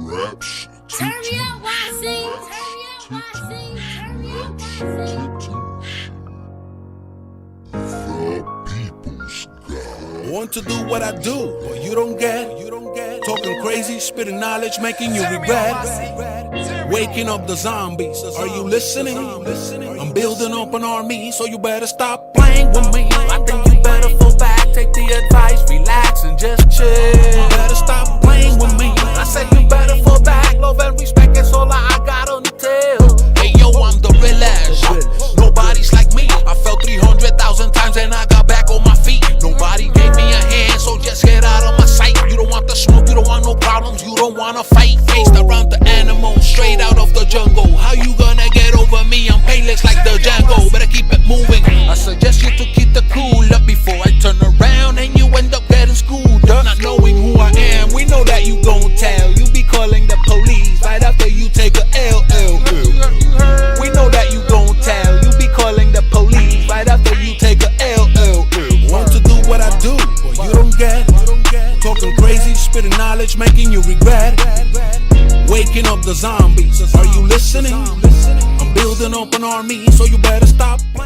raps. Turn me up, YC. Want to do what I do, but you don't get. Talking crazy, spitting knowledge, making you regret. Waking up the zombies, are you listening? I'm building up an army, so you better stop playing with me. I think you better fall back, take the advice, relax and just chill. You better stop playing with me. I said you better fall back, love and respect is all I got on the tail. Hey yo, I'm the realest. Nobody's like me. I fell 300,000 times and I got back on my feet. Nobody gave me a hand, so just get out of my sight. You don't want the smoke, you don't want no problems, you don't wanna fight. Faced around the animal, straight out of the jungle. How you gonna get over me? I'm painless like the Django. Better keep it moving. I suggest you to keep the cool up before I turn around and you end up getting schooled up. Not knowing who I am, we know that you gon' tell. You be calling the police right after you take a L. We know that you gon' tell. You be calling the police right after you take a L. Want to do what I do, but you don't get. Talking crazy, spitting knowledge, making you regret. Waking up the zombies, are you listening? I'm building up an army, so you better stop playing.